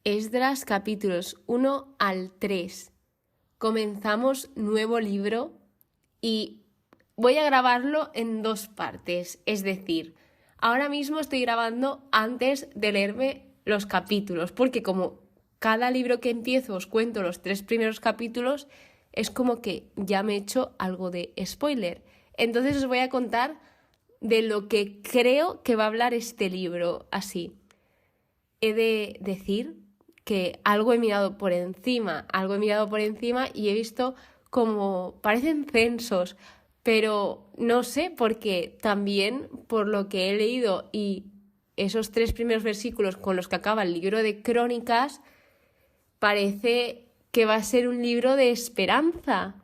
Esdras capítulos 1 al 3. Comenzamos nuevo libro y voy a grabarlo en dos partes. Es decir, ahora mismo estoy grabando antes de leerme los capítulos, porque como cada libro que empiezo os cuento los 3 primeros capítulos, es como que ya me he hecho algo de spoiler. Entonces os voy a contar de lo que creo que va a hablar este libro así. He de decir que algo he mirado por encima y he visto como parecen censos, pero no sé, porque también por lo que he leído y esos 3 primeros versículos con los que acaba el libro de Crónicas, parece que va a ser un libro de esperanza.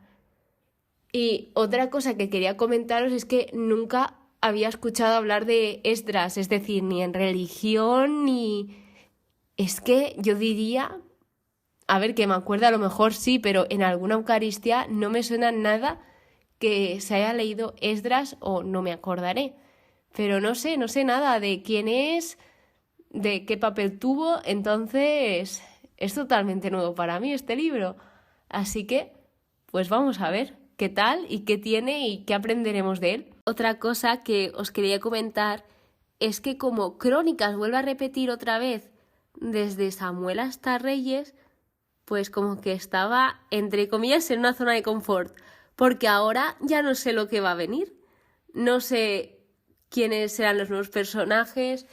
Y otra cosa que quería comentaros es que nunca había escuchado hablar de Esdras, es decir, ni en religión ni... Es que yo diría, a ver, que me acuerdo, a lo mejor sí, pero en alguna Eucaristía no me suena nada que se haya leído Esdras o no me acordaré. Pero no sé nada de quién es, de qué papel tuvo, entonces es totalmente nuevo para mí este libro. Así que, pues vamos a ver qué tal y qué tiene y qué aprenderemos de él. Otra cosa que os quería comentar es que como Crónicas vuelve a repetir otra vez desde Samuel hasta Reyes, pues como que estaba, entre comillas, en una zona de confort, porque ahora ya no sé lo que va a venir. No sé quiénes serán los nuevos personajes,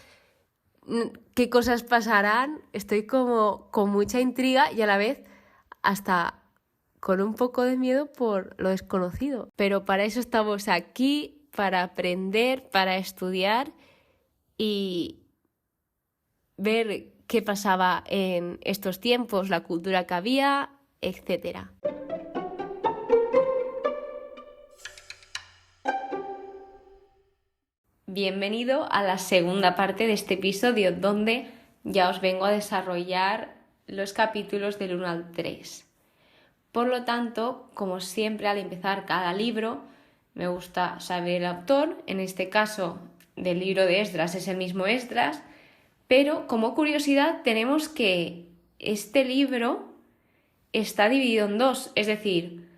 qué cosas pasarán. Estoy como con mucha intriga y a la vez hasta con un poco de miedo por lo desconocido. Pero para eso estamos aquí, para aprender, para estudiar y ver qué pasaba en estos tiempos, la cultura que había, etc. Bienvenido a la segunda parte de este episodio, donde ya os vengo a desarrollar los capítulos del 1 al 3. Por lo tanto, como siempre al empezar cada libro, me gusta saber el autor. En este caso, del libro de Esdras es el mismo Esdras, pero como curiosidad tenemos que este libro está dividido en dos, es decir,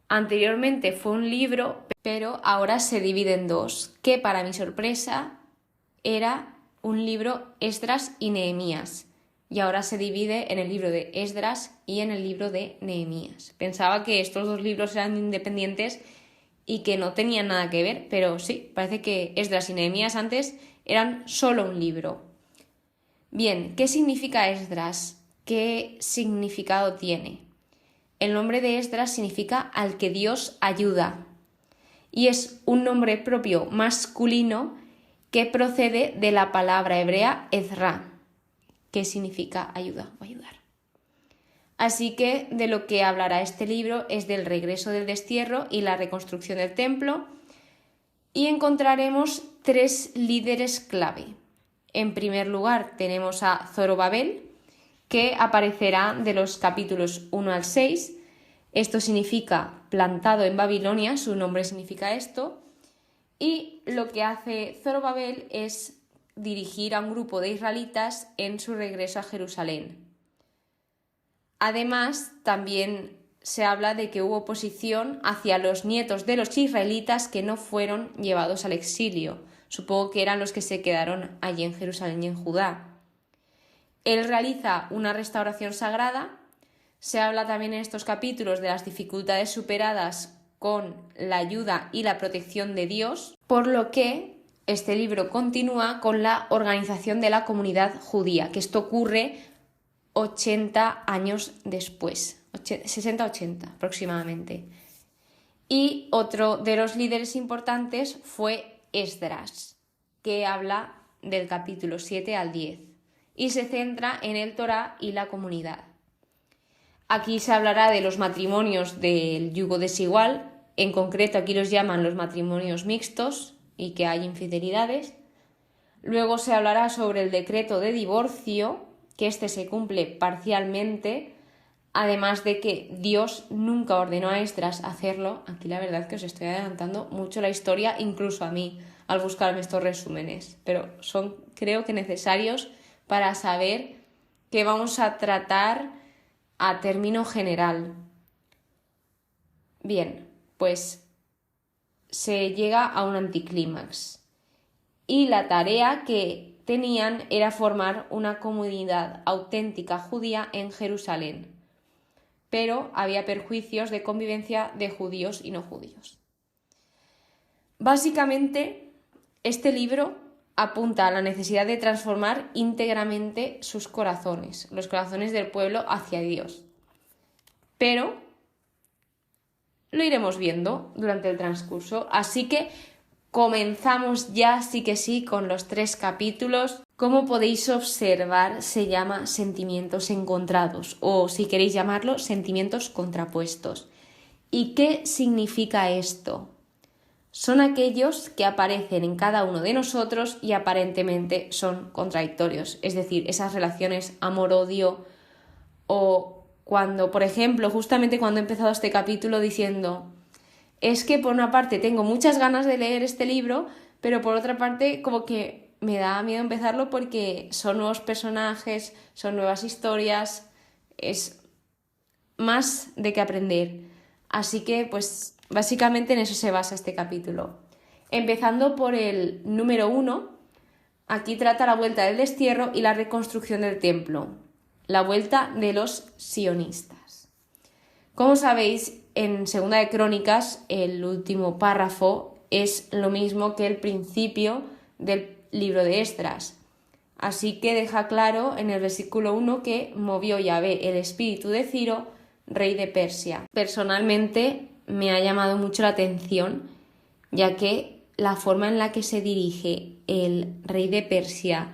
anteriormente fue un libro, pero ahora se divide en dos, que para mi sorpresa era un libro Esdras y Nehemías, y ahora se divide en el libro de Esdras y en el libro de Nehemías. Pensaba que estos dos libros eran independientes y que no tenían nada que ver, pero sí, parece que Esdras y Nehemías antes eran solo un libro. Bien, ¿qué significa Esdras? ¿Qué significado tiene? El nombre de Esdras significa al que Dios ayuda y es un nombre propio masculino que procede de la palabra hebrea Ezra, que significa ayuda o ayudar. Así que de lo que hablará este libro es del regreso del destierro y la reconstrucción del templo, y encontraremos 3 líderes clave. En primer lugar tenemos a Zorobabel, que aparecerá de los capítulos 1 al 6. Esto significa plantado en Babilonia, su nombre significa esto. Y lo que hace Zorobabel es dirigir a un grupo de israelitas en su regreso a Jerusalén. Además, también se habla de que hubo oposición hacia los nietos de los israelitas que no fueron llevados al exilio. Supongo que eran los que se quedaron allí en Jerusalén y en Judá. Él realiza una restauración sagrada. Se habla también en estos capítulos de las dificultades superadas con la ayuda y la protección de Dios, por lo que este libro continúa con la organización de la comunidad judía, que esto ocurre 80 años después, 60-80 aproximadamente. Y otro de los líderes importantes fue Esdras, que habla del capítulo 7 al 10 y se centra en el Torá y la comunidad. Aquí se hablará de los matrimonios del yugo desigual, en concreto aquí los llaman los matrimonios mixtos y que hay infidelidades. Luego se hablará sobre el decreto de divorcio, que este se cumple parcialmente, además de que Dios nunca ordenó a Esdras hacerlo. Aquí la verdad que os estoy adelantando mucho la historia, incluso a mí, al buscarme estos resúmenes, pero son creo que necesarios para saber que vamos a tratar a término general. Bien, pues se llega a un anticlímax y la tarea que tenían era formar una comunidad auténtica judía en Jerusalén, pero había perjuicios de convivencia de judíos y no judíos. Básicamente, este libro apunta a la necesidad de transformar íntegramente sus corazones, los corazones del pueblo hacia Dios. Pero lo iremos viendo durante el transcurso, así que comenzamos ya, sí que sí, con los 3 capítulos. Como podéis observar, se llama sentimientos encontrados, o si queréis llamarlo, sentimientos contrapuestos. ¿Y qué significa esto? Son aquellos que aparecen en cada uno de nosotros y aparentemente son contradictorios, es decir, esas relaciones amor-odio, o cuando, por ejemplo, justamente cuando he empezado este capítulo diciendo es que por una parte tengo muchas ganas de leer este libro, pero por otra parte como que me da miedo empezarlo porque son nuevos personajes, son nuevas historias, es más de qué aprender. Así que pues básicamente en eso se basa este capítulo. Empezando por el número 1, aquí trata la vuelta del destierro y la reconstrucción del templo, la vuelta de los sionistas. Como sabéis, en Segunda de Crónicas, el último párrafo es lo mismo que el principio del libro de Esdras. Así que deja claro en el versículo 1 que movió Yahvé el espíritu de Ciro, rey de Persia. Personalmente me ha llamado mucho la atención, ya que la forma en la que se dirige el rey de Persia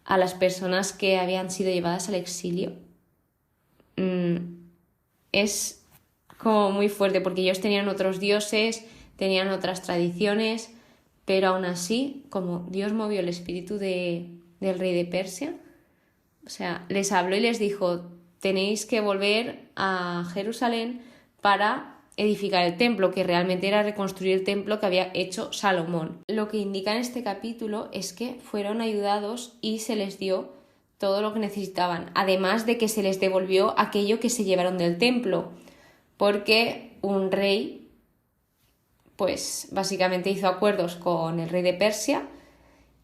a las personas que habían sido llevadas al exilio es como muy fuerte, porque ellos tenían otros dioses, tenían otras tradiciones, pero aún así, como Dios movió el espíritu del rey de Persia, o sea, les habló y les dijo, tenéis que volver a Jerusalén para edificar el templo, que realmente era reconstruir el templo que había hecho Salomón. Lo que indica en este capítulo es que fueron ayudados y se les dio todo lo que necesitaban, además de que se les devolvió aquello que se llevaron del templo, porque un rey pues básicamente hizo acuerdos con el rey de Persia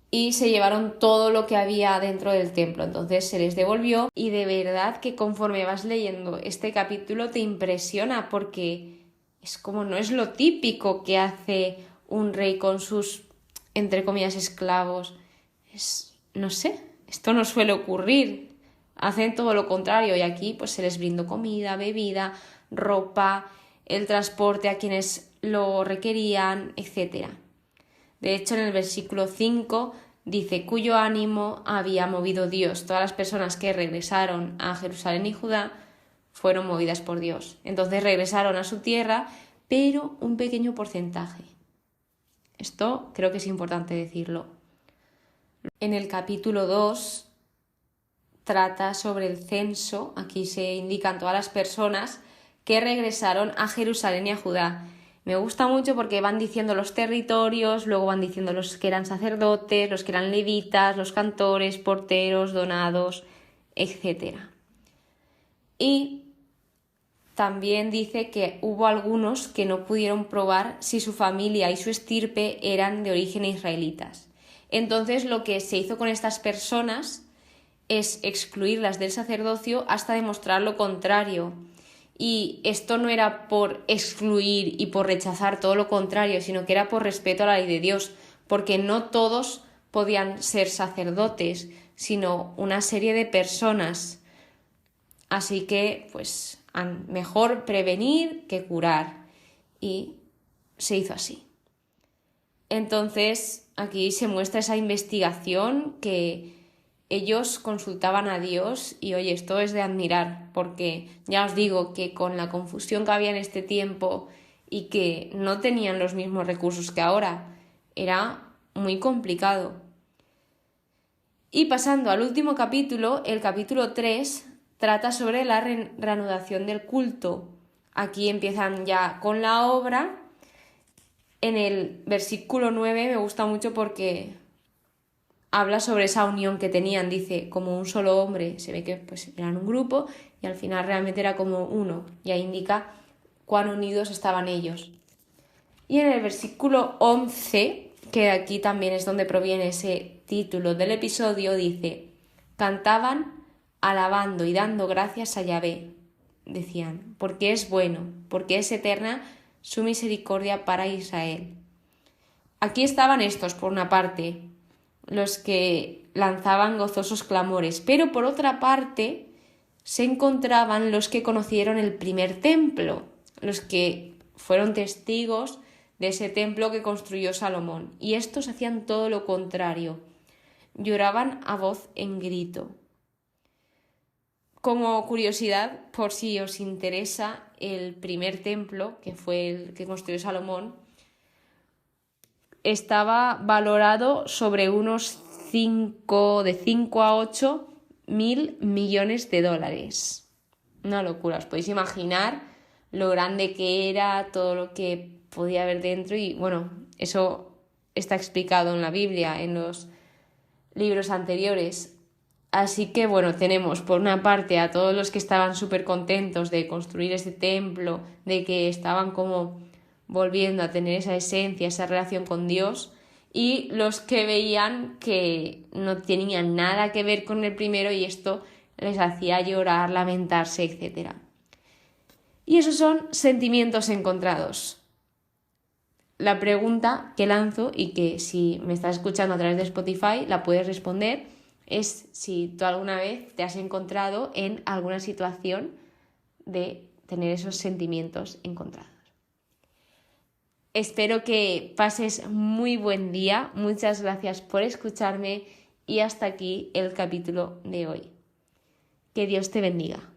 y se llevaron todo lo que había dentro del templo, entonces se les devolvió. Y de verdad que conforme vas leyendo este capítulo te impresiona, porque es como no es lo típico que hace un rey con sus, entre comillas, esclavos. No sé, esto no suele ocurrir, hacen todo lo contrario, y aquí pues se les brindó comida, bebida, ropa, el transporte a quienes lo requerían, etc. De hecho, en el versículo 5 dice, cuyo ánimo había movido Dios. Todas las personas que regresaron a Jerusalén y Judá fueron movidas por Dios. Entonces regresaron a su tierra, pero un pequeño porcentaje. Esto creo que es importante decirlo. En el capítulo 2 trata sobre el censo. Aquí se indican todas las personas que regresaron a Jerusalén y a Judá. Me gusta mucho porque van diciendo los territorios, luego van diciendo los que eran sacerdotes, los que eran levitas, los cantores, porteros, donados, etc. Y también dice que hubo algunos que no pudieron probar si su familia y su estirpe eran de origen israelitas. Entonces lo que se hizo con estas personas es excluirlas del sacerdocio hasta demostrar lo contrario. Y esto no era por excluir y por rechazar, todo lo contrario, sino que era por respeto a la ley de Dios, porque no todos podían ser sacerdotes, sino una serie de personas. Así que, pues, mejor prevenir que curar. Y se hizo así. Entonces, aquí se muestra esa investigación que ellos consultaban a Dios y oye, esto es de admirar, porque ya os digo que con la confusión que había en este tiempo y que no tenían los mismos recursos que ahora, era muy complicado. Y pasando al último capítulo, el capítulo 3 trata sobre la reanudación del culto. Aquí empiezan ya con la obra. En el versículo 9 me gusta mucho porque habla sobre esa unión que tenían, dice, como un solo hombre, se ve que pues eran un grupo y al final realmente era como uno, y ahí indica cuán unidos estaban ellos. Y en el versículo 11, que aquí también es donde proviene ese título del episodio, dice: cantaban alabando y dando gracias a Yahvé, decían, porque es bueno, porque es eterna su misericordia para Israel. Aquí estaban estos, por una parte, los que lanzaban gozosos clamores, pero por otra parte se encontraban los que conocieron el primer templo, los que fueron testigos de ese templo que construyó Salomón, y estos hacían todo lo contrario, lloraban a voz en grito. Como curiosidad, por si os interesa, el primer templo, que fue el que construyó Salomón, estaba valorado sobre unos de 5 a 8 mil millones de dólares. Una locura, os podéis imaginar lo grande que era, todo lo que podía haber dentro, y bueno, eso está explicado en la Biblia, en los libros anteriores. Así que bueno, tenemos por una parte a todos los que estaban súper contentos de construir este templo, de que estaban como volviendo a tener esa esencia, esa relación con Dios, y los que veían que no tenían nada que ver con el primero y esto les hacía llorar, lamentarse, etc. Y esos son sentimientos encontrados. La pregunta que lanzo, y que si me estás escuchando a través de Spotify la puedes responder, es si tú alguna vez te has encontrado en alguna situación de tener esos sentimientos encontrados. Espero que pases muy buen día, muchas gracias por escucharme y hasta aquí el capítulo de hoy. Que Dios te bendiga.